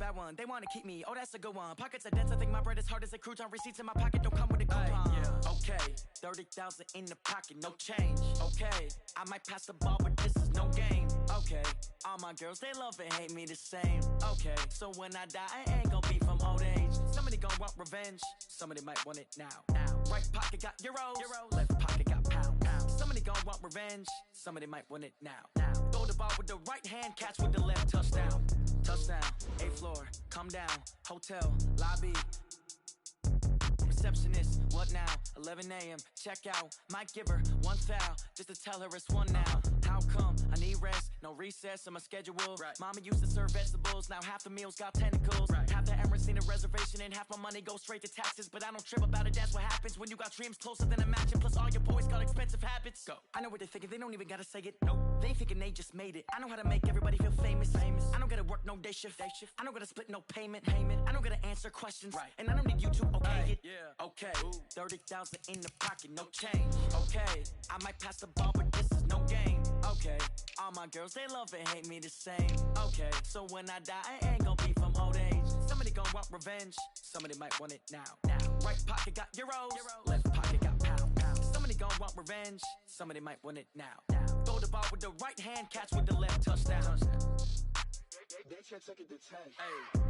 that one. They want to keep me. Oh, that's a good one. Pockets are dense. I think my bread is hard as a crouton. Receipts in my pocket don't come with a coupon. Yeah. Okay, 30,000 in the pocket, no change. Okay, I might pass the ball, but this is no game. Okay, all my girls, they love and hate me the same. Okay, so when I die, I ain't gonna be from old age. Somebody gonna want revenge. Somebody might want it now. Right pocket got euros. Left pocket got pound. Somebody gonna want revenge. Somebody might want it now. Throw the ball with the right hand, catch with the left. Touchdown. Touchdown. 8th floor. Come down. Hotel. Lobby. Receptionist, what now? 11 a.m. Check out. Might give her one foul just to tell her it's one now. How come? I need rest, no recess in my schedule. Right. Mama used to serve vegetables, now half the meals got tentacles. Right. Half the Emirates need a reservation and half my money goes straight to taxes. But I don't trip about it, that's what happens when you got dreams closer than a mansion. Plus all your boys got expensive habits. Go. I know what they're thinking, they don't even gotta say it. Nope. They thinking they just made it. I know how to make everybody feel famous. I don't gotta work no day shift. I don't gotta split no payment. I don't gotta answer questions. Right. And I don't need you to okay it. Yeah. Okay. 30,000 in the pocket, no change. Okay, I might pass the ball, but this is no game. Okay, all my girls, they love and hate me the same. Okay, so when I die, I ain't gonna be from old age. Somebody gonna want revenge. Somebody might want it now. Right pocket got euros. Left pocket got pound. Somebody gonna want revenge. Somebody might want it now. Throw the ball with the right hand, catch with the left. Touchdown. They can't take it to 10. Hey.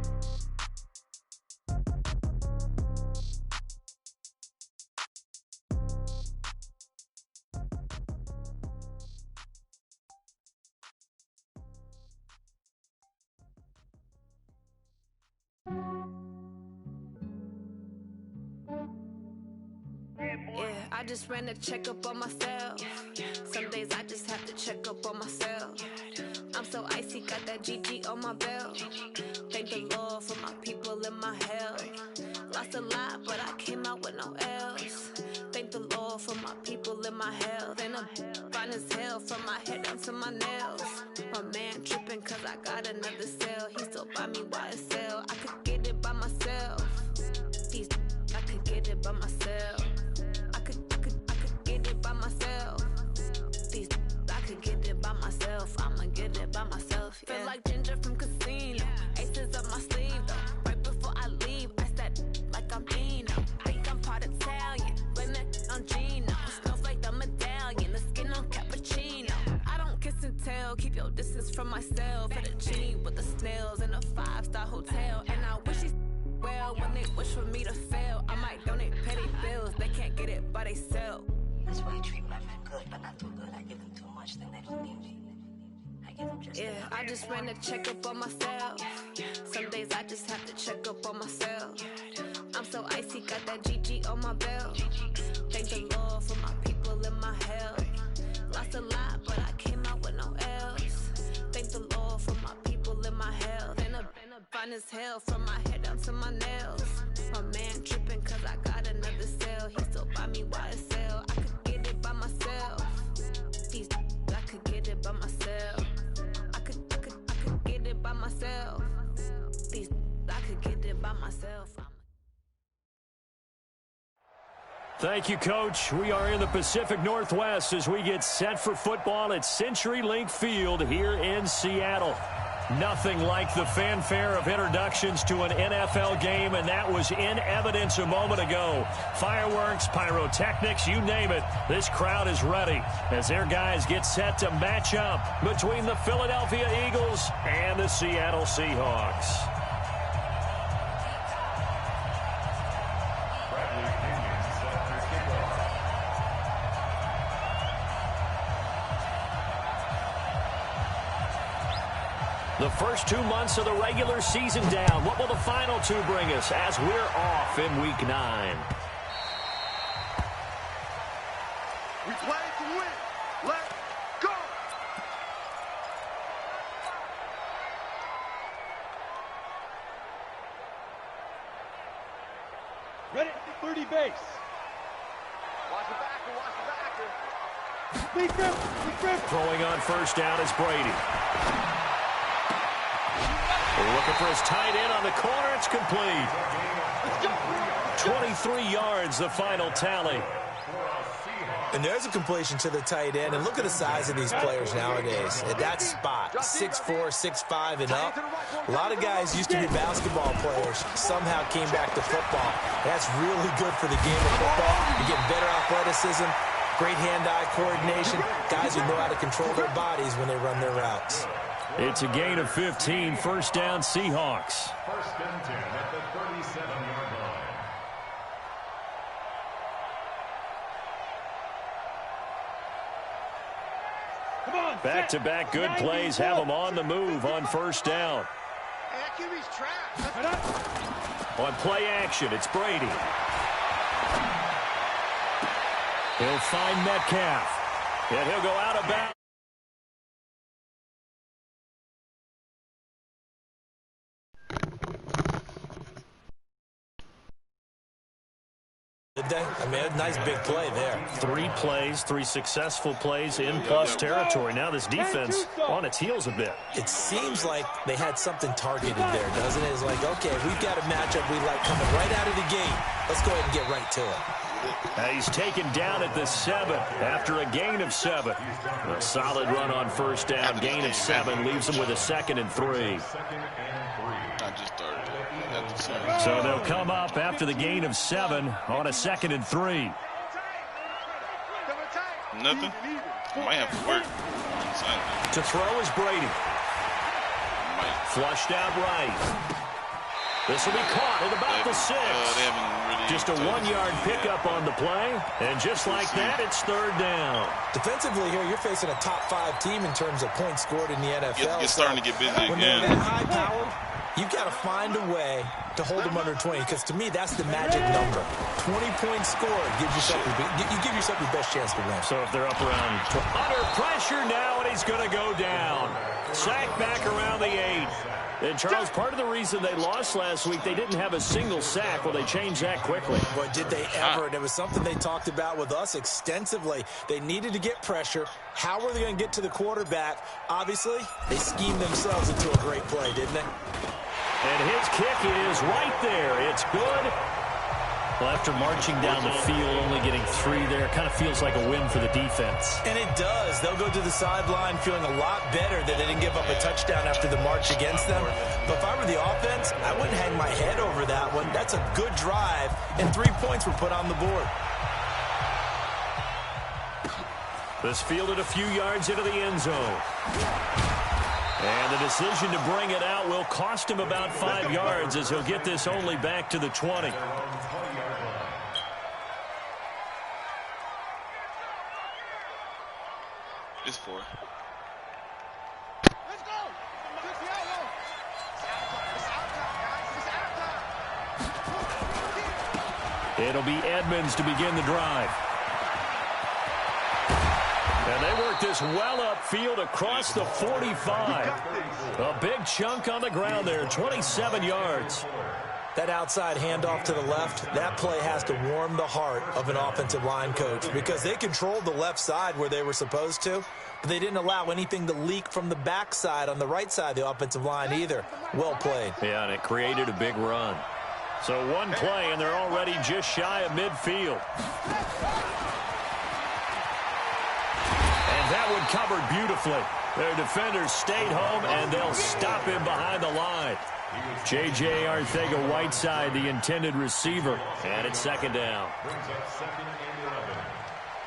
Yeah, I just ran a checkup on myself. Some days I just have to check up on myself. I'm so icy, got that GG on my belt. Thank the Lord for my people and my health. Lost a lot, but I came out with no L's. Thank the Lord for my people and my health. And I'm fine as hell from my head down to my nails. My man tripping cause I got another cell. He still buy me YSL. I could get it by myself. I could get it by myself. I could get it by myself. I could get it by myself. I'ma get it by myself. Yeah. Feel like Ginger from Casino. Aces up my sleeve though. Right before I leave, I said like I'm Dino. Think I'm part Italian. Blame it on Gino. Smells like the medallion. The skin on cappuccino. I don't kiss and tell. Keep your distance from myself. At a G with the snails in a 5-star hotel. And I wish he's well when they wish for me to fail. I might donate petty bills. They can't get it by themselves. That's why I treat my men good, but not too good. I give them too much, then they don't need me. I give them just enough. I just ran a checkup on myself. Some days I just have to check up on myself. I'm so icy, got that GG on my belt. Thank the Lord for my people and my health. Lost a lot, but I came out with no L's. Thank the Lord for my people and my health. And I'm fine as hell from my head down to my nails. My man tripping cause I got another cell. He still buy me YSL. I could get it by myself. I could get it by myself. I could get it by myself. I could get it by myself. Thank you, Coach. We are in the Pacific Northwest as we get set for football at CenturyLink Field here in Seattle. Nothing like the fanfare of introductions to an NFL game, and that was in evidence a moment ago. Fireworks, pyrotechnics, you name it. This crowd is ready as their guys get set to match up between the Philadelphia Eagles and the Seattle Seahawks. The first 2 months of the regular season down. What will the final two bring us as we're off in Week 9? We play to win. Let's go! Ready, 30 base. Watch the backer, watch the backer. Lead grip. Throwing on first down is Brady. Looking for his tight end on the corner. It's complete. 23 yards, the final tally. And there's a completion to the tight end. And look at the size of these players nowadays. At that spot, 6'4", 6'5", and up. A lot of guys used to be basketball players, somehow came back to football. That's really good for the game of football. You're getting better athleticism, great hand-eye coordination, guys who know how to control their bodies when they run their routes. It's a gain of 15, first down Seahawks. First and 10 at the 37-yard line. Back-to-back good plays have them on the move on first down. On play action, it's Brady. He'll find Metcalf. And he'll go out of bounds. Did they? I mean, a nice big play there. 3 plays, 3 successful plays in plus territory. Now this defense on its heels a bit. It seems like they had something targeted there, doesn't it? It's like, okay, we've got a matchup we like coming right out of the gate. Let's go ahead and get right to it. He's taken down at the 7 after a gain of 7. A solid run on first down. Gain of 7 leaves him with a 2nd and 3. I just started at the 7. So they'll come up after the gain of 7 on a 2nd and 3. Nothing. I might have to work. To throw is Brady. Flushed out right. This will be caught at about the 6. Just a 1-yard pickup on the play. And just like that, it's 3rd down. Defensively here, you're facing a top-5 team in terms of points scored in the NFL. It's starting to get busy when again. they're that high-powered, you've got to find a way to hold them under 20, because to me, that's the magic number. 20 points scored gives yourself you give yourself your best chance to win. So if they're up around under pressure now, and he's going to go down. Sack back around the 8. And, Charles, part of the reason they lost last week, they didn't have a single sack. Well, they changed that quickly. Boy, did they ever. And it was something they talked about with us extensively. They needed to get pressure. How were they going to get to the quarterback? Obviously, they schemed themselves into a great play, didn't they? And his kick is right there. It's good. Well, after marching down the field, only getting 3 there, it kind of feels like a win for the defense. And it does. They'll go to the sideline feeling a lot better that they didn't give up a touchdown after the march against them. But if I were the offense, I wouldn't hang my head over that one. That's a good drive, and 3 points were put on the board. This fielded a few yards into the end zone. And the decision to bring it out will cost him about 5 yards, as he'll get this only back to the 20. It's 4. Let's go. It'll be Edmonds to begin the drive. And they work this well upfield across the 45. A big chunk on the ground there, 27 yards. That outside handoff to the left, that play has to warm the heart of an offensive line coach, because they controlled the left side where they were supposed to, but they didn't allow anything to leak from the backside on the right side of the offensive line either. Well played. Yeah, and it created a big run. So one play, and they're already just shy of midfield. And that one covered beautifully. Their defenders stayed home, and they'll stop him behind the line. J.J. Arcega-Whiteside, the intended receiver, and it's 2nd down. Brings up 2nd and 11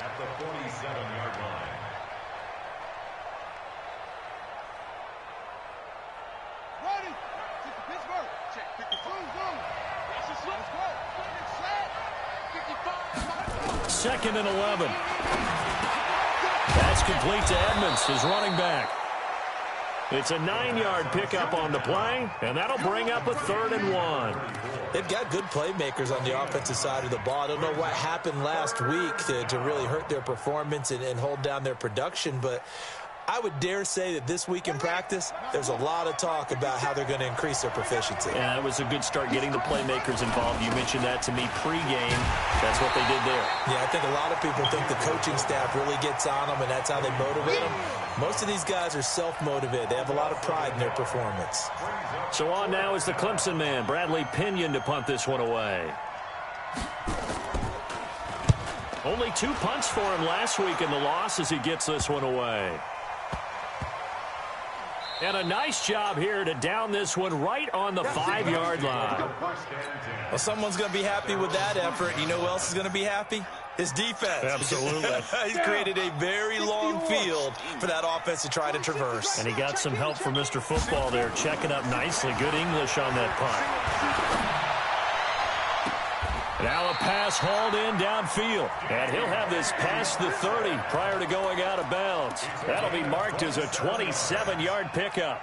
at the 47-yard line. Ready. Check the Pittsburgh. Check 52. That's a slip. Let's go. 2nd and 11. That's complete to Edmonds, his running back. It's a 9-yard pickup on the play, and that'll bring up a 3rd and 1. They've got good playmakers on the offensive side of the ball. I don't know what happened last week to really hurt their performance and hold down their production, but I would dare say that this week in practice, there's a lot of talk about how they're going to increase their proficiency. Yeah, it was a good start getting the playmakers involved. You mentioned that to me pregame. That's what they did there. Yeah, I think a lot of people think the coaching staff really gets on them, and that's how they motivate them. Most of these guys are self-motivated. They have a lot of pride in their performance. So on now is the Clemson man, Bradley Pinion, to punt this one away. Only 2 punts for him last week in the loss as he gets this one away. And a nice job here to down this one right on the 5-yard line. Well, someone's going to be happy with that effort. You know who else is going to be happy? His defense. Absolutely. He's created a very long field for that offense to try to traverse. And he got some help from Mr. Football there, checking up nicely. Good English on that punt. Now a pass hauled in downfield. And he'll have this past the 30 prior to going out of bounds. That'll be marked as a 27-yard pickup.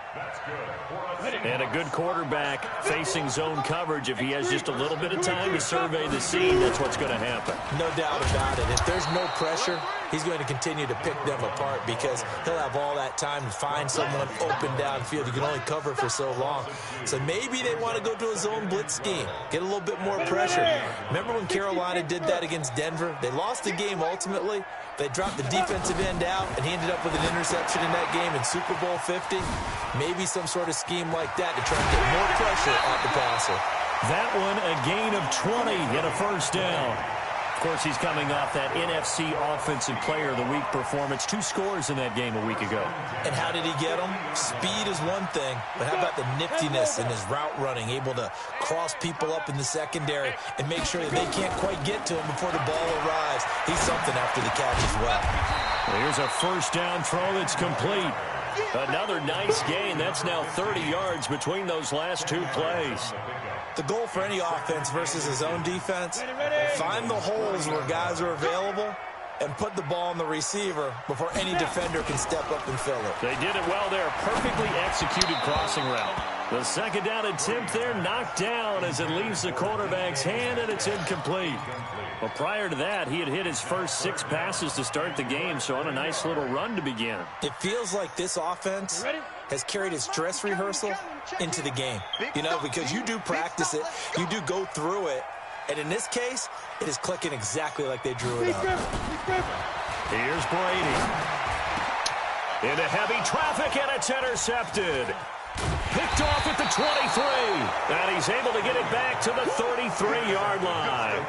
And a good quarterback facing zone coverage. If he has just a little bit of time to survey the scene, that's what's going to happen. No doubt about it. If there's no pressure, he's going to continue to pick them apart because he'll have all that time to find someone open downfield. You can only cover for so long. So maybe they want to go to a zone blitz scheme, get a little bit more pressure. Remember when Carolina did that against Denver? They lost the game ultimately. They dropped the defensive end out, and he ended up with an interception in that game in Super Bowl 50. Maybe some sort of scheme like that to try and get more pressure at the passer. That one, a gain of 20 and a first down. Of course, he's coming off that NFC Offensive Player of the Week performance. 2 scores in that game a week ago. And how did he get them? Speed is one thing, but how about the niftiness in his route running, able to cross people up in the secondary and make sure that they can't quite get to him before the ball arrives. He's something after the catch as well. Here's a first down throw that's complete. Another nice gain. That's now 30 yards between those last 2 plays. The goal for any offense versus his own defense, find the holes where guys are available and put the ball on the receiver before any defender can step up and fill it. They did it well there. Perfectly executed crossing route. The second down attempt there knocked down as it leaves the quarterback's hand, and it's incomplete. Well, prior to that, he had hit his first 6 passes to start the game, so on a nice little run to begin. It feels like this offense has carried its dress rehearsal into the game. You know, because you do practice it, you do go through it, and in this case, it is clicking exactly like they drew it up. Here's Brady. Into heavy traffic, and it's intercepted. Picked off at the 23, and he's able to get it back to the 33-yard line.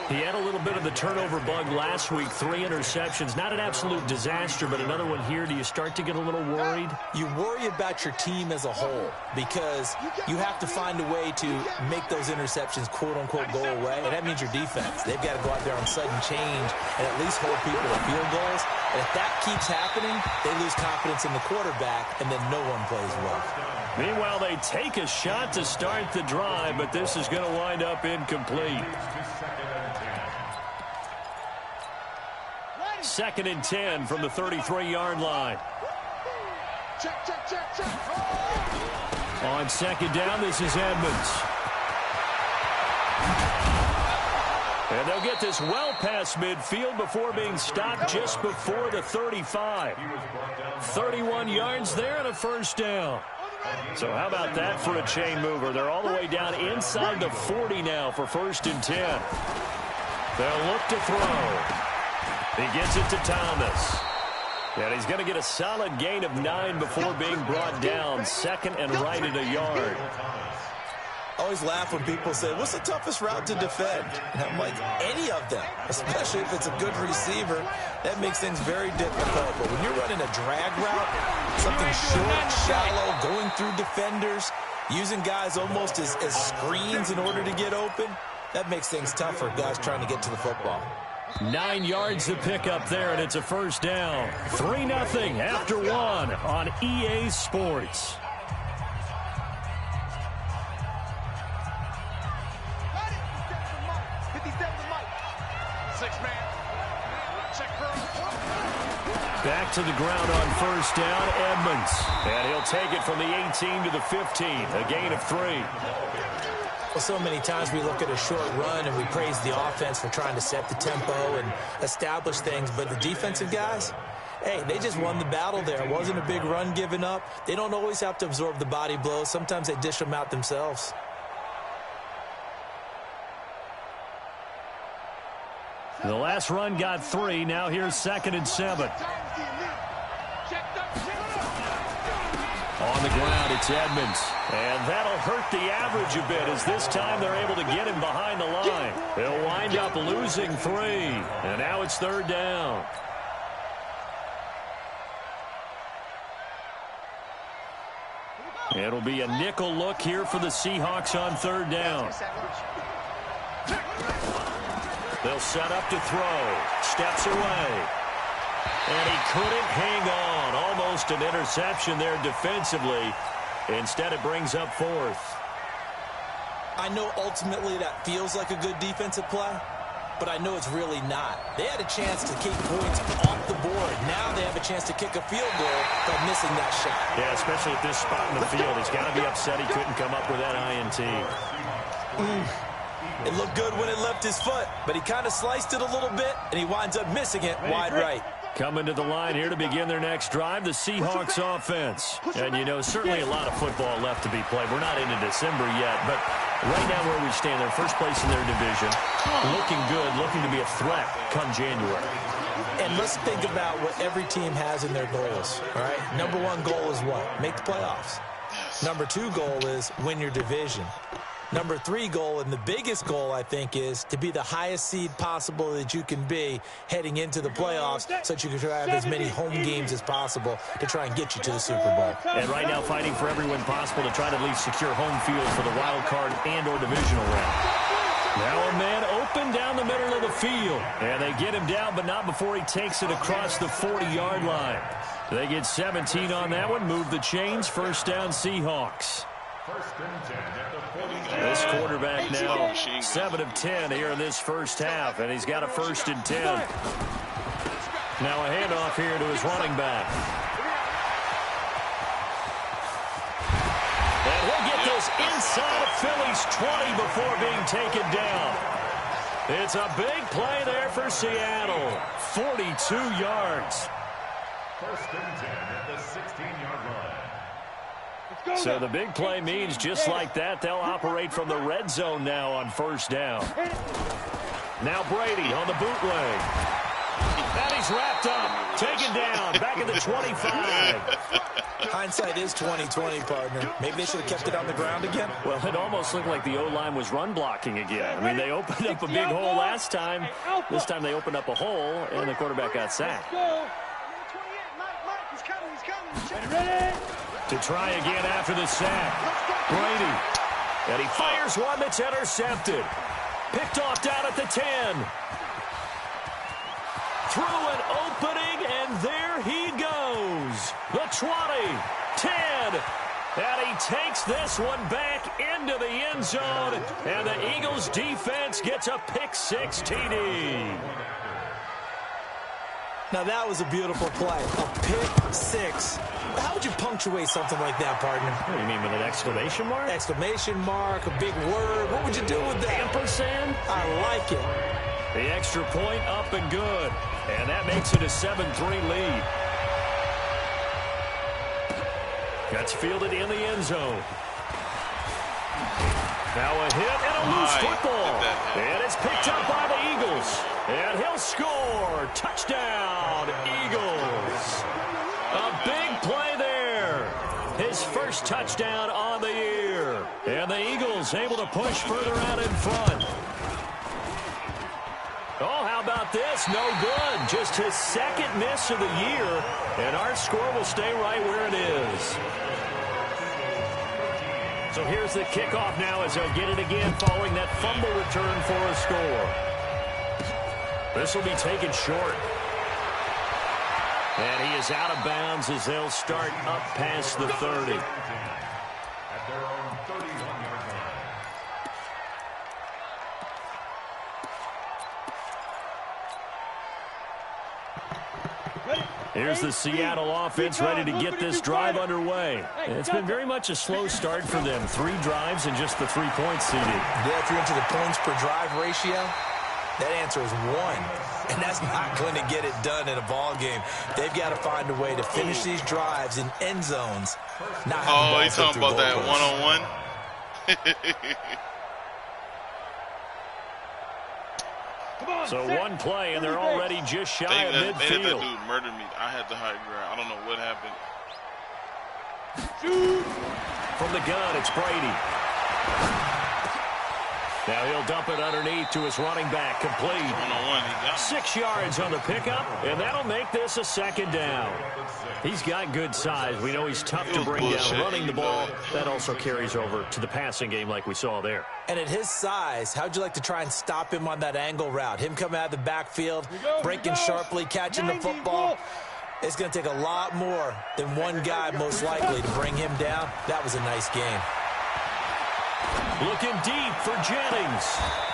He had a little bit of the turnover bug last week, 3 interceptions. Not an absolute disaster, but another one here. Do you start to get a little worried? You worry about your team as a whole because you have to find a way to make those interceptions, quote-unquote, go away, and that means your defense. They've got to go out there on sudden change and at least hold people to field goals. And if that keeps happening, they lose confidence in the quarterback, and then no one plays well. Meanwhile, they take a shot to start the drive, but this is going to wind up incomplete. 2nd and 10 from the 33-yard line. On 2nd down, this is Edmonds. And they'll get this well past midfield before being stopped just before the 35. 31 yards there and a first down. So how about that for a chain mover? They're all the way down inside the 40 now for 1st and 10. They'll look to throw. He gets it to Thomas. And he's going to get a solid gain of 9 before being brought down. 2nd and right at a yard. I always laugh when people say, what's the toughest route to defend? And I'm like, any of them, especially if it's a good receiver. That makes things very difficult. But when you're running a drag route, something short, shallow, going through defenders, using guys almost as screens in order to get open, that makes things tough for guys trying to get to the football. 9 yards to pick up there, and it's a first down. 3-0 after 1 on EA Sports. Back to the ground on first down, Edmonds. And he'll take it from the 18 to the 15, a gain of 3. Well, so many times we look at a short run and we praise the offense for trying to set the tempo and establish things, but the defensive guys, hey, they just won the battle there. It wasn't a big run given up. They don't always have to absorb the body blows. Sometimes they dish them out themselves. The last run got 3. Now here's 2nd and 7. On the ground, it's Edmonds. And that'll hurt the average a bit as this time they're able to get him behind the line. They'll wind up losing 3. And now it's 3rd down. It'll be a nickel look here for the Seahawks on 3rd down. They'll set up to throw. Steps away. And he couldn't hang on. Almost an interception there defensively. Instead, it brings up 4th. I know ultimately that feels like a good defensive play, but I know it's really not. They had a chance to keep points off the board. Now they have a chance to kick a field goal by missing that shot. Yeah, especially at this spot in the field. He's got to be upset he couldn't come up with that INT. It looked good when it left his foot, but he kind of sliced it a little bit, and he winds up missing it wide right. Coming to the line here to begin their next drive, the Seahawks offense. And, you know, certainly a lot of football left to be played. We're not into December yet, but right now where we stand, they're first place in their division. Looking good, looking to be a threat come January. And let's think about what every team has in their goals, all right? Number 1 goal is what? Make the playoffs. Number 2 goal is win your division. Number 3 goal, and the biggest goal, I think, is to be the highest seed possible that you can be heading into the playoffs so that you can have as many home games as possible to try and get you to the Super Bowl. And right now fighting for every win possible to try to at least secure home field for the wild card and or divisional round. Now a man open down the middle of the field. And they get him down, but not before he takes it across the 40-yard line. They get 17 on that one, move the chains, 1st down Seahawks. This quarterback now 7 of 10 here in this first half, and he's got a 1st and 10. Now a handoff here to his running back. And he'll get this inside of Philly's 20 before being taken down. It's a big play there for Seattle. 42 yards. 1st and 10 at the 16-yard line. So the big play means just like that, they'll operate from the red zone now on 1st down. Now Brady on the bootleg. And he's wrapped up, taken down, back at the 25. Hindsight is 20/20, partner. Maybe they should have kept it on the ground again. Well, it almost looked like the O-line was run blocking again. I mean, they opened up a big hole last time. This time they opened up a hole, and the quarterback got sacked. To try again after the sack. Brady. And he fires one that's intercepted. Picked off down at the 10. Through an opening, and there he goes. The 20, 10. And he takes this one back into the end zone. And the Eagles defense gets a pick-6 TD. Now, that was a beautiful play. A pick-6. How would you punctuate something like that, partner? What do you mean, with an exclamation mark? Exclamation mark, a big word. What would you do with that? Ampersand? I like it. The extra point up and good. And that makes it a 7-3 lead. Gets fielded in the end zone. Now a hit and a loose football. And it's picked up by the Eagles. And he'll score. Touchdown, Eagles. A big play there. His first touchdown on the year. And the Eagles able to push further out in front. Oh, how about this? No good. Just his 2nd miss of the year. And our score will stay right where it is. So here's the kickoff now as they'll get it again following that fumble return for a score. This will be taken short. And he is out of bounds as they'll start up past the 30. At their own 31-yard line. Here's the Seattle offense ready to get this drive underway. It's been very much a slow start for them. 3 drives and just the 3 points seeded. Yeah, if you're into the points per drive ratio, that answer is 1. And that's not going to get it done in a ball game. They've got to find a way to finish these drives in end zones. Oh, he's talking about that one-on-one? So one play, and they're already just shy of midfield. That dude murdered me. I had the high ground. I don't know what happened. From the gun, it's Brady. Now he'll dump it underneath to his running back, complete. 6 yards on the pickup, and that'll make this a second down. He's got good size. We know he's tough to bring down running the ball. That also carries over to the passing game like we saw there. And at his size, how'd you like to try and stop him on that angle route? Him coming out of the backfield, breaking sharply, catching the football. It's going to take a lot more than one guy, most likely, to bring him down. That was a nice game. Looking deep for Jennings.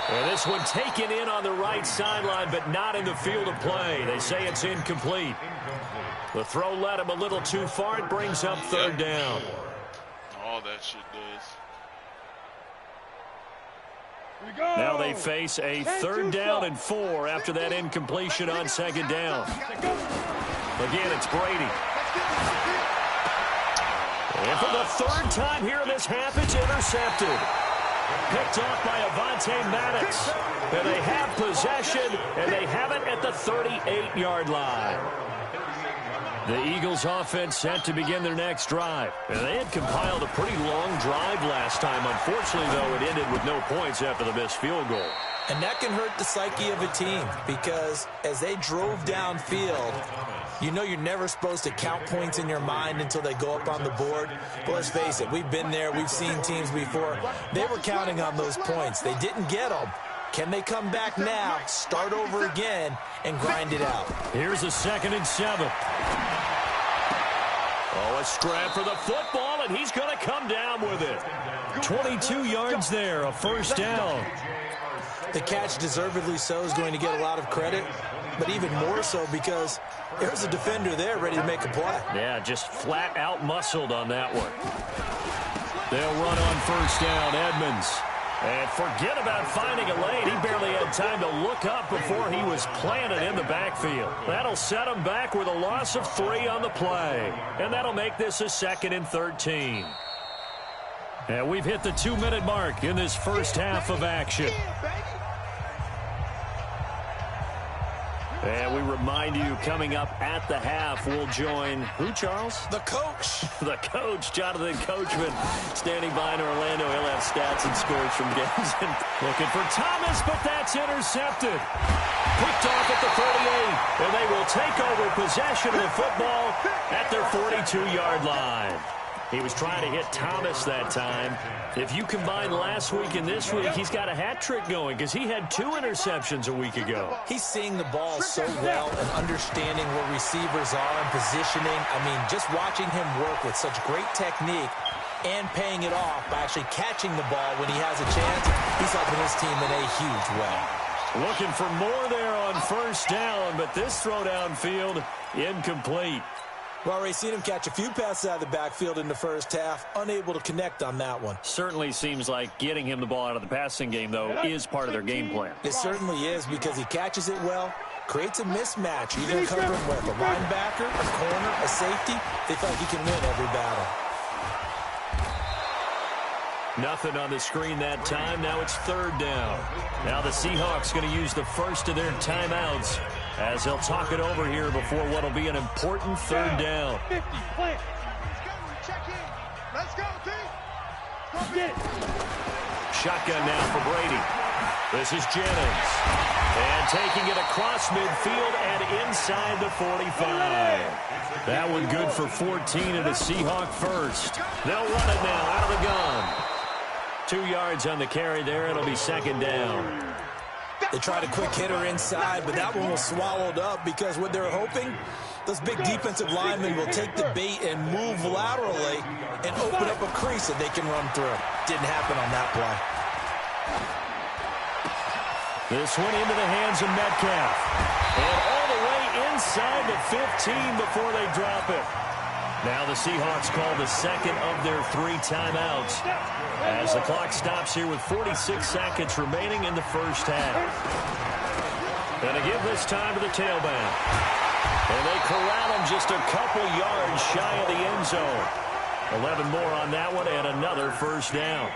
And this one taken in on the right sideline, but not in the field of play. They say it's incomplete. The throw led him a little too far. It brings up third down. All that shit does. Now they face a 3rd down and 4 after that incompletion on 2nd down. Again, it's Brady. And for the 3rd time here in this half, it's intercepted. Picked off by Avonte Maddox. And they have possession, and they have it at the 38-yard line. The Eagles' offense set to begin their next drive. And they had compiled a pretty long drive last time. Unfortunately, though, it ended with no points after the missed field goal. And that can hurt the psyche of a team because as they drove downfield, you know you're never supposed to count points in your mind until they go up on the board. But let's face it, we've been there. We've seen teams before. They were counting on those points. They didn't get them. Can they come back now, start over again, and grind it out? Here's a 2nd and 7. Oh, a scrap for the football, and he's going to come down with it. 22 yards there, a 1st down. The catch, deservedly so, is going to get a lot of credit, but even more so because there's a defender there ready to make a play. Yeah, just flat out muscled on that one. They'll run on 1st down, Edmonds. And forget about finding a lane. He barely had time to look up before he was planted in the backfield. That'll set him back with a loss of 3 on the play. And that'll make this a 2nd and 13. And we've hit the 2-minute mark in this first half of action. And we remind you, coming up at the half, we'll join who, Charles? The coach. The coach, Jonathan Coachman, standing by in Orlando. He'll have stats and scores from games. And looking for Thomas, but that's intercepted. Picked off at the 38, and they will take over possession of the football at their 42-yard line. He was trying to hit Thomas that time. If you combine last week and this week, he's got a hat trick going because he had 2 interceptions a week ago. He's seeing the ball so well and understanding where receivers are and positioning. I mean, just watching him work with such great technique and paying it off by actually catching the ball when he has a chance, he's helping his team in a huge way. Looking for more there on 1st down, but this throw downfield, incomplete. Well, already seen him catch a few passes out of the backfield in the first half, unable to connect on that one. Certainly seems like getting him the ball out of the passing game, though, is part of their game plan. It certainly is because he catches it well, creates a mismatch. You're going to cover him with a linebacker, a corner, a safety. They feel like he can win every battle. Nothing on the screen that time. Now it's 3rd down. Now the Seahawks going to use the first of their timeouts as they'll talk it over here before what will be an important 3rd down. 50, plant. Check in. Let's go, team. Shotgun now for Brady. This is Jennings. And taking it across midfield and inside the 45. That one good for 14 and a Seahawk first. They'll run it now out of the gun. 2 yards on the carry there. It'll be 2nd down. They tried a quick hitter inside, but that one was swallowed up because what they're hoping, those big defensive linemen will take the bait and move laterally and open up a crease that they can run through. Didn't happen on that play. This one into the hands of Metcalf. And all the way inside the 15 before they drop it. Now the Seahawks call the 2nd of their 3 timeouts as the clock stops here with 46 seconds remaining in the first half. And to give this time to the tailback. And they corral him just a couple yards shy of the end zone. 11 more on that one and another 1st down.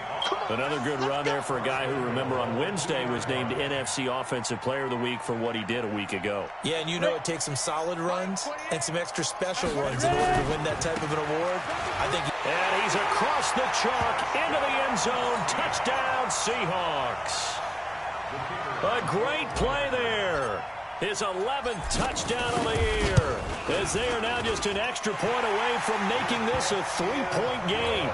Another good run there for a guy who, remember, on Wednesday was named NFC Offensive Player of the Week for what he did a week ago. Yeah, and you know it takes some solid runs and some extra special runs in order to win that type of an award. I think. And he's across the chalk into the end zone. Touchdown, Seahawks. A great play there. His 11th touchdown of the year, as they are now just an extra point away from making this a 3-point game.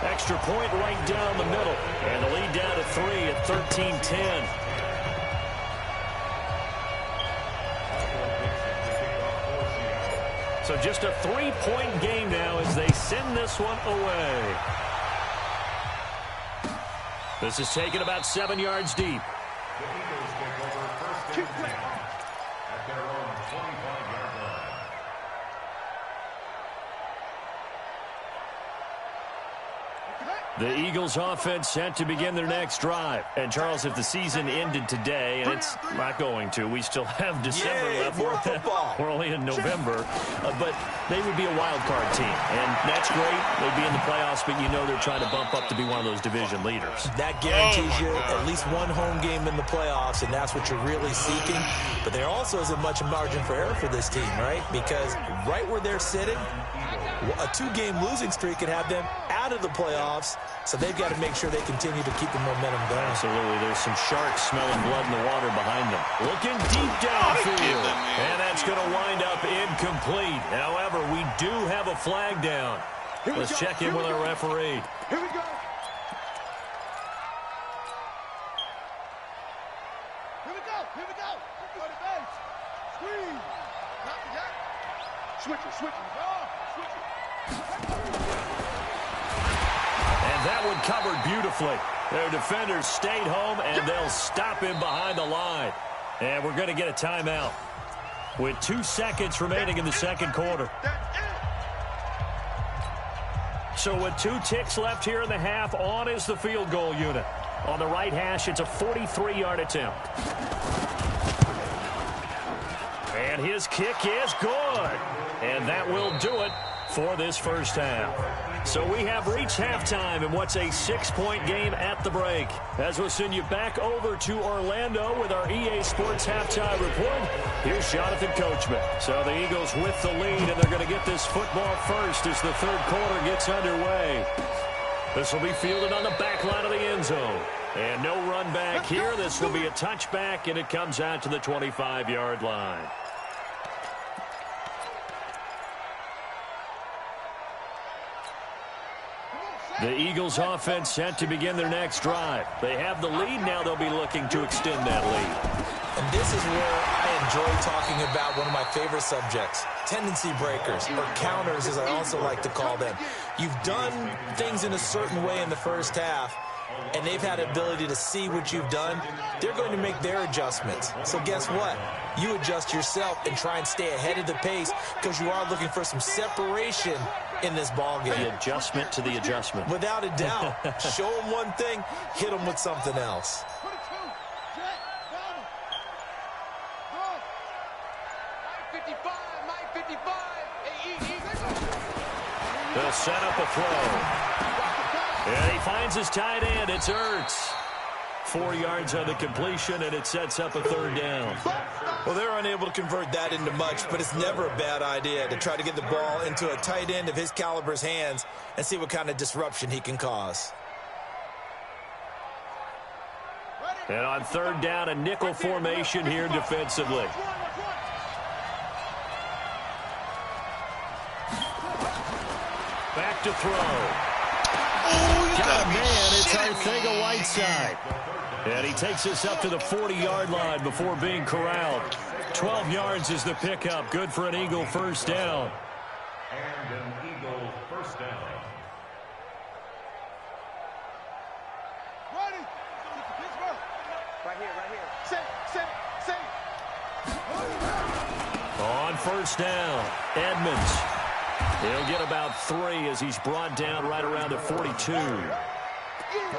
Extra point right down the middle, and the lead down to 3 at 13-10. So just a 3-point game now as they send this one away. This is taken about 7 yards deep. The Eagles take over first and 10 at their own 25-yard line. The Eagles offense set to begin their next drive. And, Charles, if the season ended today, and it's not going to, we still have December left. More football. We're only in November. But they would be a wild card team. And that's great. They'd be in the playoffs, but you know they're trying to bump up to be one of those division leaders. That guarantees you at least one home game in the playoffs, and that's what you're really seeking. But there also isn't much margin for error for this team, right? Because right where they're sitting, a 2-game losing streak could have them out of the playoffs, so they've got to make sure they continue to keep the momentum going. Absolutely. There's some sharks smelling blood in the water behind them. Looking deep downfield, and that's going to wind up incomplete. However, we do have a flag down. Let's check in with our referee. Here we go. Here we go. Here we go. Go to base. Squeeze. Not the jack. Switch it. Switch it. Oh, switch it. And that one covered beautifully. Their defenders stayed home, and they'll stop him behind the line. And we're going to get a timeout with 2 seconds remaining in the second quarter. So with 2 ticks left here in the half, on is the field goal unit. On the right hash, it's a 43-yard attempt. And his kick is good. And that will do it for this first half. So we have reached halftime in what's a 6-point game at the break. As we'll send you back over to Orlando with our EA Sports Halftime Report, here's Jonathan Coachman. So the Eagles with the lead, and they're going to get this football first as the third quarter gets underway. This will be fielded on the back line of the end zone. And no run back here. This will be a touchback, and it comes out to the 25-yard line. The Eagles offense set to begin their next drive. They have the lead. Now they'll be looking to extend that lead. And this is where I enjoy talking about one of my favorite subjects, tendency breakers, or counters as I also like to call them. You've done things in a certain way in the first half, and they've had the ability to see what you've done. They're going to make their adjustments. So guess what? You adjust yourself and try and stay ahead of the pace because you are looking for some separation in this ball game. The adjustment to the adjustment. Without a doubt. Show them one thing, hit them with something else. They'll set up a throw. And he finds his tight end. It's Ertz. 4 yards on the completion, and it sets up a third down. Well, they're unable to convert that into much, but it's never a bad idea to try to get the ball into a tight end of his caliber's hands and see what kind of disruption he can cause. And on third down, a nickel formation here defensively. Back to throw. Got a man. It's Arcega-Whiteside. And he takes us up to the 40-yard line before being corralled. 12 yards is the pickup. Good for an Eagle first down. And an Eagle first down. Ready. Pittsburgh. Right here. Set. On first down, Edmonds. He'll get about 3 as he's brought down right around the 42.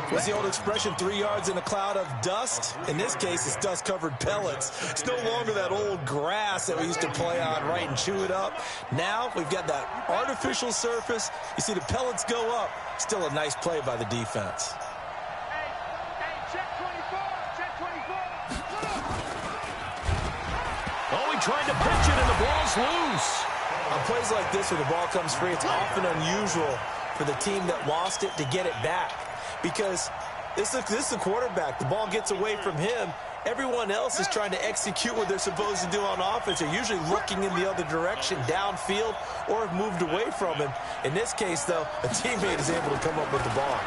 What's the old expression, 3 yards in a cloud of dust? In this case, it's dust-covered pellets. It's no longer that old grass that we used to play on, right, and chew it up. Now we've got that artificial surface. You see the pellets go up. Still a nice play by the defense. Hey, check 24. Oh, he tried to pitch it, and the ball's loose. On plays like this where the ball comes free, it's often unusual for the team that lost it to get it back. Because this is a quarterback. The ball gets away from him. Everyone else is trying to execute what they're supposed to do on offense. They're usually looking in the other direction, downfield, or have moved away from him. In this case, though, a teammate is able to come up with the ball.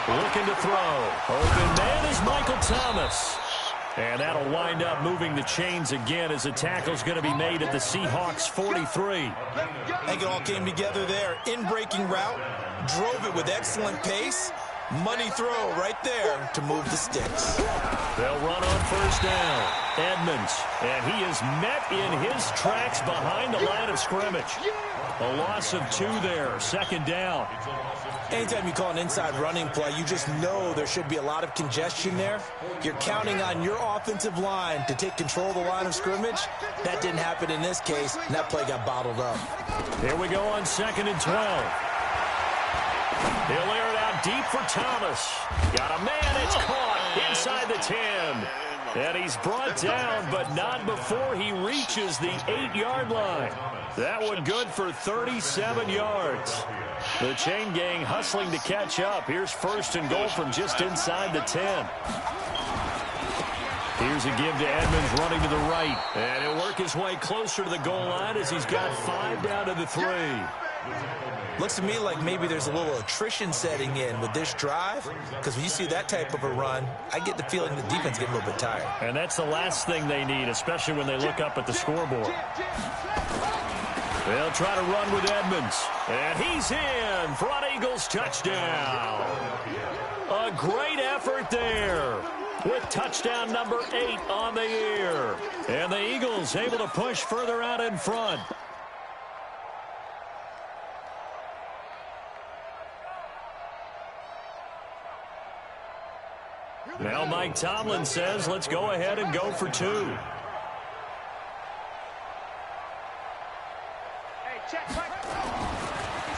Looking to throw. Open man is Michael Thomas. And that'll wind up moving the chains again as a tackle's going to be made at the Seahawks 43. I think it all came together there. In-breaking route, drove it with excellent pace. Money throw right there to move the sticks. They'll run on first down. Edmonds, and he is met in his tracks behind the line of scrimmage. A loss of 2 there, second down. Anytime you call an inside running play, you just know there should be a lot of congestion there. You're counting on your offensive line to take control of the line of scrimmage. That didn't happen in this case, and that play got bottled up. Here we go on 2nd and 12. He'll air it out deep for Thomas. Got a man, it's caught inside the 10. And he's brought down, but not before he reaches the 8-yard line. That one good for 37 yards. The chain gang hustling to catch up. Here's 1st and goal from just inside the 10. Here's a give to Edmonds running to the right. And he'll work his way closer to the goal line as he's got 5 down to the 3. Looks to me like maybe there's a little attrition setting in with this drive, because when you see that type of a run, I get the feeling the defense getting a little bit tired. And that's the last thing they need, especially when they look up at the scoreboard. They'll try to run with Edmonds. And he's in for an Eagles touchdown. A great effort there with touchdown number 8 on the year. And the Eagles able to push further out in front. Now Mike Tomlin says, let's go ahead and go for 2.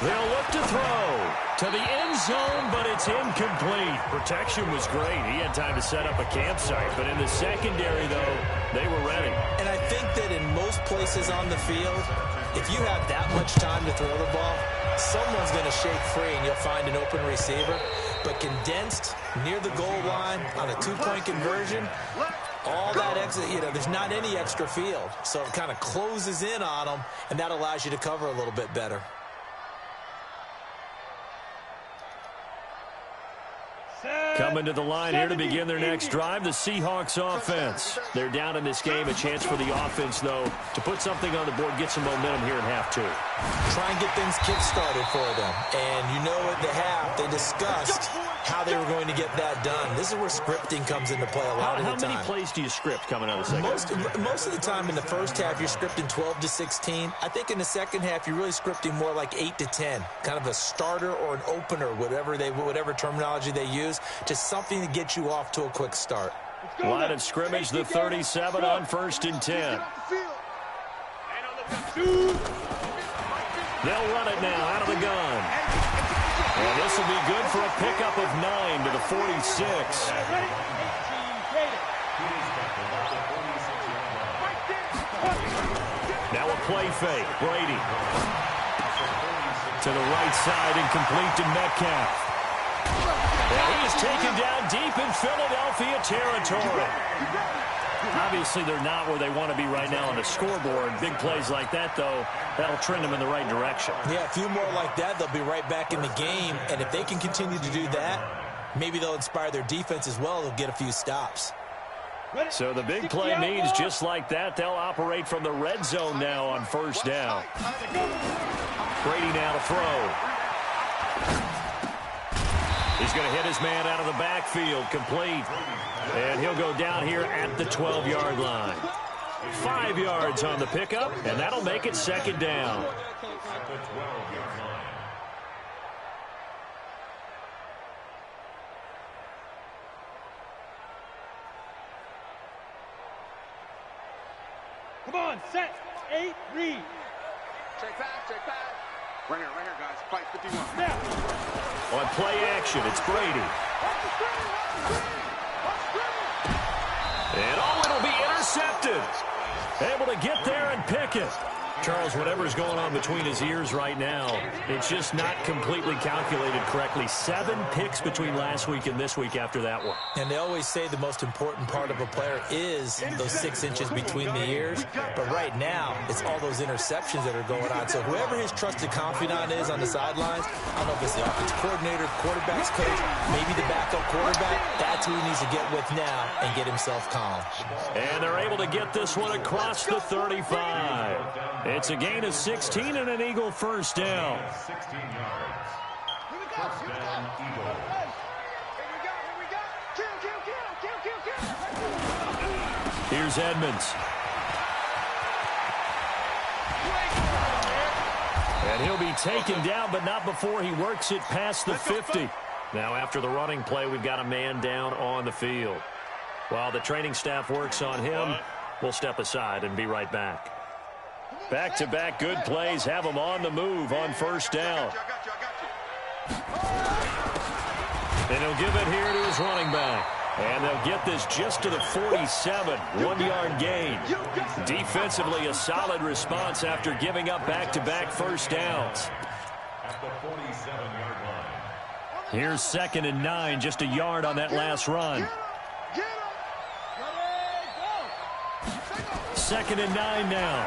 They'll look to throw to the end zone, but it's incomplete. Protection was great. He had time to set up a campsite, but in the secondary, though, they were ready. And I think that in most places on the field, if you have that much time to throw the ball, someone's going to shake free and you'll find an open receiver. But condensed near the goal line on a 2-point conversion, all that extra, there's not any extra field. So it kind of closes in on them, and that allows you to cover a little bit better. Coming to the line here to begin their next drive, the Seahawks offense. They're down in this game. A chance for the offense, though, to put something on the board, get some momentum here in half 2. Try and get things kick-started for them. And at the half, they discussed how they were going to get that done. This is where scripting comes into play a lot of the time. How many plays do you script coming out of the second half? Most of the time in the first half, you're scripting 12 to 16. I think in the second half, you're really scripting more like 8 to 10. Kind of a starter or an opener, whatever terminology they use. Just something to get you off to a quick start. Line of scrimmage, the 37 on 1st and 10. They'll run it now out of the gun. And this will be good for a pickup of 9 to the 46. Now a play fake. Brady. To the right side and complete to Metcalf. And he is taken down deep in Philadelphia territory. Obviously, they're not where they want to be right now on the scoreboard. Big plays like that, though, that'll trend them in the right direction. Yeah, a few more like that, they'll be right back in the game. And if they can continue to do that, maybe they'll inspire their defense as well. They'll get a few stops. So the big play means just like that, they'll operate from the red zone now on first down. Brady now to throw. He's going to hit his man out of the backfield, complete. And he'll go down here at the 12-yard line. 5 yards on the pickup, and that'll make it second down. Come on, set, 8, read. Check back. Right here, guys. Fight 51. Now. On play action, it's Brady. And it'll be intercepted. Able to get there and pick it. Charles, whatever's going on between his ears right now, it's just not completely calculated correctly. 7 picks between last week and this week after that one. And they always say the most important part of a player is those 6 inches between the ears. But right now, it's all those interceptions that are going on. So whoever his trusted confidant is on the sidelines, I don't know if it's the offensive coordinator, quarterback's coach, maybe the backup quarterback, that's who he needs to get with now and get himself calm. And they're able to get this one across the 35. It's a gain of 16 and an Eagle first down. 16 yards. First down, Eagle. Here's Edmonds. And he'll be taken down, but not before he works it past the 50. Now, after the running play, we've got a man down on the field. While the training staff works on him, we'll step aside and be right back. Back-to-back good plays have him on the move on first down. And he'll give it here to his running back. And they'll get this just to the 47, 1-yard gain. Defensively, a solid response after giving up back-to-back first downs. At the 47-yard line. Here's 2nd and 9, just a yard on that last run. 2nd and 9 now.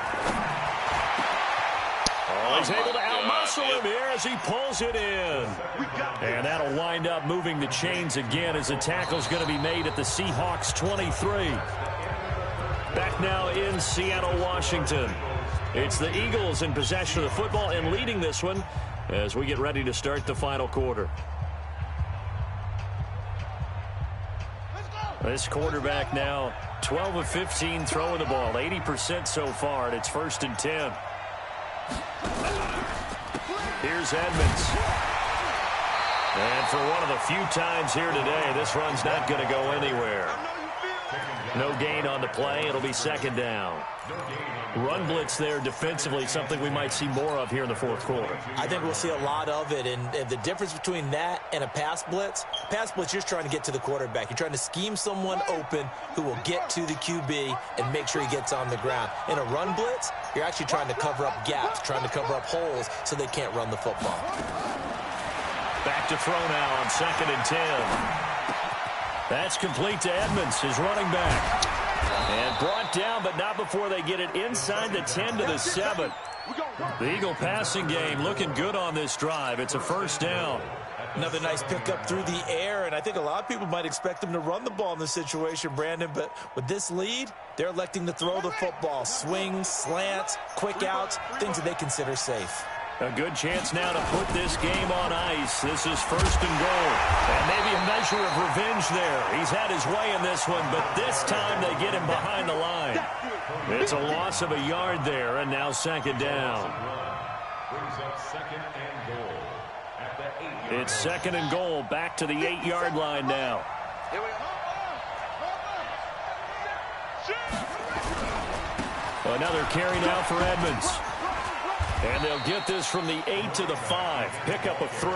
Oh, he's able to outmuscle him here as he pulls it in. And that'll wind up moving the chains again as the tackle's going to be made at the Seahawks 23. Back now in Seattle, Washington. It's the Eagles in possession of the football and leading this one as we get ready to start the final quarter. This quarterback now 12 of 15 throwing the ball, 80% so far, and it's 1st and 10. Here's Edmonds. And for one of the few times here today, this run's not going to go anywhere. No gain on the play. It'll be 2nd down. Run blitz there defensively, something we might see more of here in the 4th quarter. I think we'll see a lot of it, and the difference between that and a pass blitz, you're just trying to get to the quarterback. You're trying to scheme someone open who will get to the QB and make sure he gets on the ground. In a run blitz, you're actually trying to cover up gaps, trying to cover up holes so they can't run the football. Back to throw now on 2nd and 10. That's complete to Edmonds, his running back. And brought down, but not before they get it inside the 10 to the 7. The Eagle passing game looking good on this drive. It's a 1st down. Another nice pickup through the air, and I think a lot of people might expect them to run the ball in this situation, Brandon, but with this lead, they're electing to throw the football. Swings, slants, quick outs, things that they consider safe. A good chance now to put this game on ice. This is 1st and goal. And maybe a measure of revenge there. He's had his way in this one, but this time they get him behind the line. It's a loss of a yard there, and now 2nd down. Brings up 2nd and goal. At the 8-yard It's 2nd and goal, back to the 8-yard line now. Another carry now for Edmonds. And they'll get this from the 8 to the 5. Pickup of 3.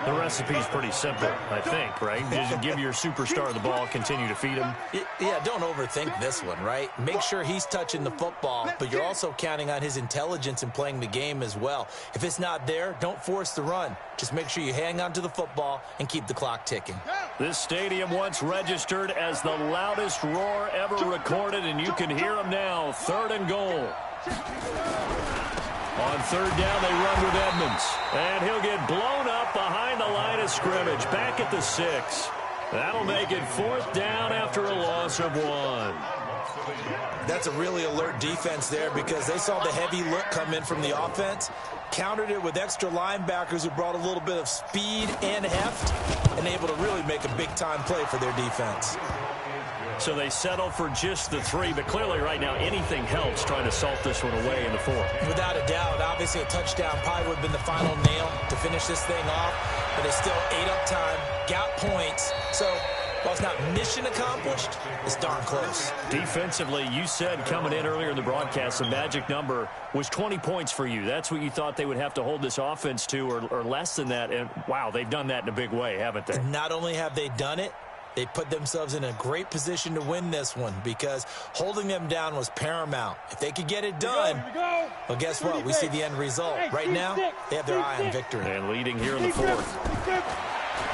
The recipe's pretty simple, I think, right? Just give your superstar the ball, continue to feed him. Yeah, don't overthink this one, right? Make sure he's touching the football, but you're also counting on his intelligence in playing the game as well. If it's not there, don't force the run. Just make sure you hang on to the football and keep the clock ticking. This stadium once registered as the loudest roar ever recorded, and you can hear him now. 3rd and goal. On 3rd down, they run with Edmonds. And he'll get blown up behind the line of scrimmage. Back at the 6. That'll make it 4th down after a loss of 1. That's a really alert defense there because they saw the heavy look come in from the offense, countered it with extra linebackers who brought a little bit of speed and heft, and able to really make a big-time play for their defense. So they settle for just the 3, but clearly right now anything helps trying to salt this one away in the 4th. Without a doubt, obviously a touchdown probably would have been the final nail to finish this thing off, but it's still ate up time, got points, so while it's not mission accomplished, it's darn close. Defensively, you said coming in earlier in the broadcast, the magic number was 20 points for you. That's what you thought they would have to hold this offense to or less than that, and wow, they've done that in a big way, haven't they? Not only have they done it, They put themselves in a great position to win this one because holding them down was paramount. If they could get it done, well, guess what? We see the end result. Right now, they have their eye on victory. And leading here in the fourth.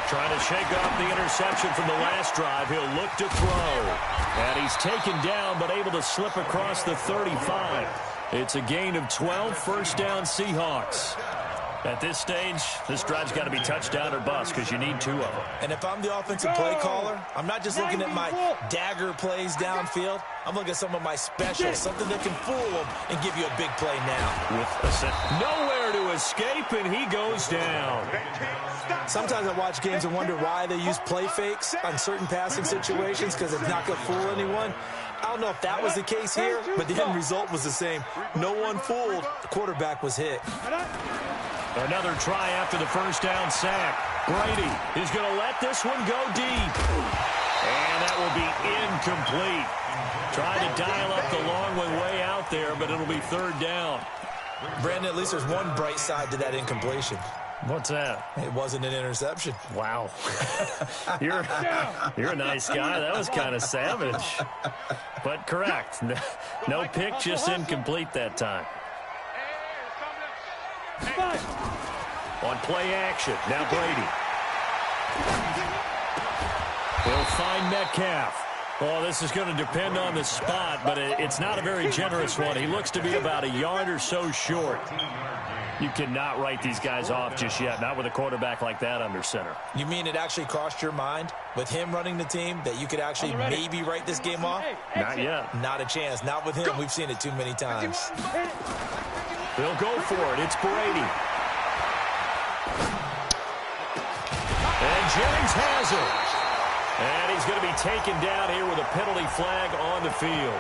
Trying to shake off the interception from the last drive. He'll look to throw. And he's taken down, but able to slip across the 35. It's a gain of 12, first down Seahawks. At this stage, this drive's got to be touchdown or bust because you need 2 of them. And if I'm the offensive play caller, I'm not just looking at my dagger plays downfield. I'm looking at some of my specials, something that can fool them and give you a big play now. With nowhere to escape, and he goes down. Sometimes I watch games and wonder why they use play fakes on certain passing situations because it's not going to fool anyone. I don't know if that was the case here, but the end result was the same. No one fooled. The quarterback was hit. Another try after the first down sack. Brady is going to let this one go deep. And that will be incomplete. Trying to dial up the long one way out there, but it'll be third down. Brandon, at least there's one bright side to that incompletion. What's that? It wasn't an interception. Wow. You're a nice guy. That was kind of savage. But correct. No pick, just incomplete that time. On play action, now Brady. He'll find Metcalf. Oh, this is going to depend on the spot, but it's not a very generous one. He looks to be about a yard or so short. You cannot write these guys off just yet, not with a quarterback like that under center. You mean it actually crossed your mind with him running the team that you could actually maybe write this game off? Not yet. Not a chance. Not with him. We've seen it too many times. They'll go for it. It's Brady. And Jennings has it. And he's going to be taken down here with a penalty flag on the field.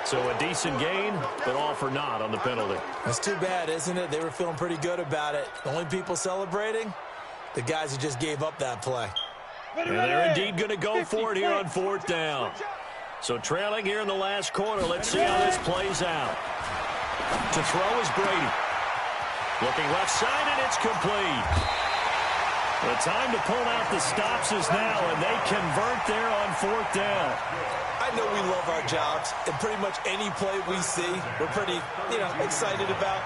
So a decent gain, but all for naught on the penalty. That's too bad, isn't it? They were feeling pretty good about it. The only people celebrating, the guys who just gave up that play. And they're indeed going to go for it here on fourth down. So trailing here in the last quarter. Let's see how this plays out. To throw is Brady. Looking left side, and it's complete. The time to pull out the stops is now, and they convert there on fourth down. I know we love our jobs, and pretty much any play we see, we're pretty, excited about.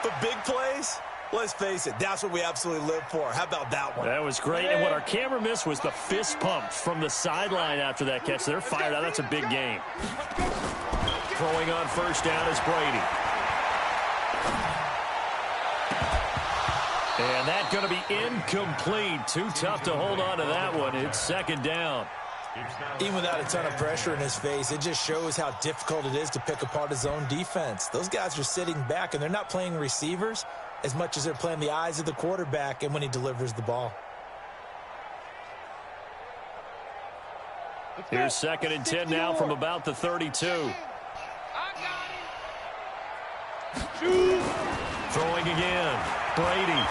But big plays, let's face it, that's what we absolutely live for. How about that one? That was great, and what our camera missed was the fist pump from the sideline after that catch. They're fired out. That's a big game. Throwing on first down is Brady. And that's going to be incomplete. Too tough to hold on to that one. It's second down. Even without a ton of pressure in his face, it just shows how difficult it is to pick apart his own defense. Those guys are sitting back, and they're not playing receivers as much as they're playing the eyes of the quarterback and when he delivers the ball. Here's second and 10 now from about the 32. Throwing again. Brady.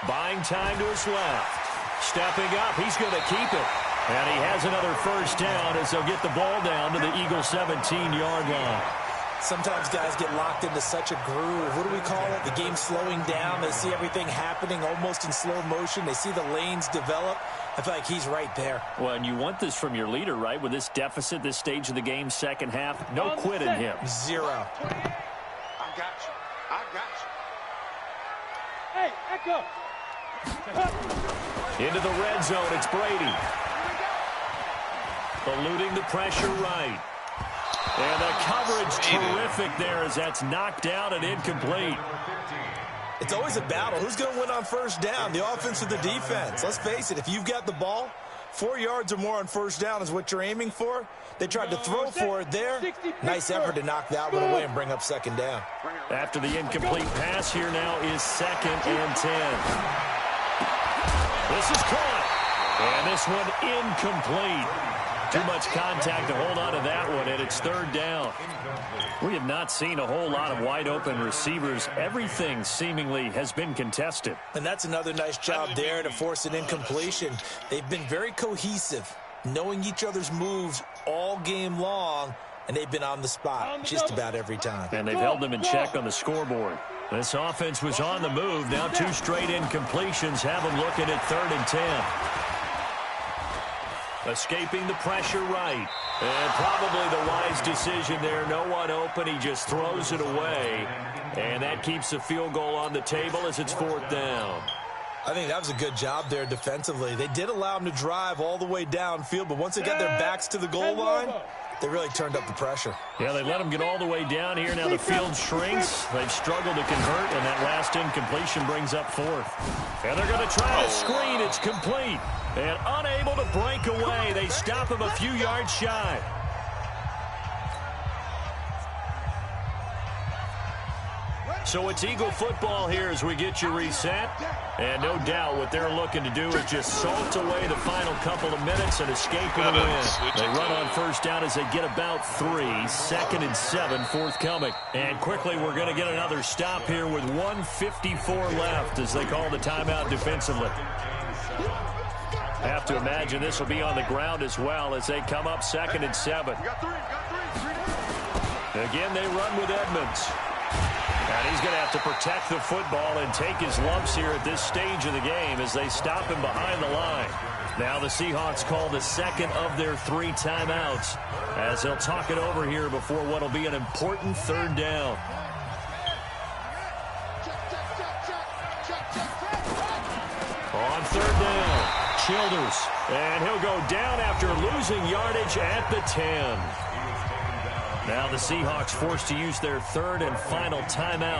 Buying time to his left. Stepping up. He's going to keep it. And he has another first down as they'll get the ball down to the Eagles' 17-yard line. Sometimes guys get locked into such a groove. What do we call it? The game slowing down. They see everything happening almost in slow motion. They see the lanes develop. I feel like he's right there. Well, and you want this from your leader, right? With this deficit, this stage of the game, second half, no quit in him. Zero. I got you. I got you. Hey, echo. Into the red zone, it's Brady. Eluding the pressure right. And the coverage terrific there as that's knocked down and incomplete. It's always a battle. Who's going to win on first down, the offense or the defense? Let's face it, if you've got the ball, 4 yards or more on first down is what you're aiming for. They tried to throw for it there. Nice effort to knock that one away and bring up second down. After the incomplete pass, here now is second and 10. This is caught. And this one incomplete. Too much contact to hold on to that one, and it's third down. We have not seen a whole lot of wide-open receivers. Everything seemingly has been contested. And that's another nice job there to force an incompletion. They've been very cohesive, knowing each other's moves all game long, and they've been on the spot just about every time. And they've held them in check on the scoreboard. This offense was on the move. Now 2 straight incompletions have them looking at 3rd and 10. Escaping the pressure right. And probably the wise decision there. No one open. He just throws it away. And that keeps the field goal on the table as it's 4th down. I think that was a good job there defensively. They did allow them to drive all the way downfield, but once they got their backs to the goal line, they really turned up the pressure. Yeah, they let them get all the way down here. Now the field shrinks. They've struggled to convert, and that last incompletion brings up 4th. And they're going to try to screen. It's complete. And unable to break away. They stop him a few yards shy. So it's Eagle football here as we get you reset. And no doubt what they're looking to do is just salt away the final couple of minutes and escape with a win. They run on 1st down as they get about 3. 2nd and 7 forthcoming. And quickly we're going to get another stop here with 1:54 left as they call the timeout defensively. Have to imagine this will be on the ground as well as they come up 2nd and 7. Again, they run with Edmonds. And he's going to have to protect the football and take his lumps here at this stage of the game as they stop him behind the line. Now the Seahawks call the 2nd of their 3 timeouts as they'll talk it over here before what will be an important 3rd down. On 3rd down, Childers. And he'll go down after losing yardage at the 10. Now the Seahawks forced to use their 3rd and final timeout.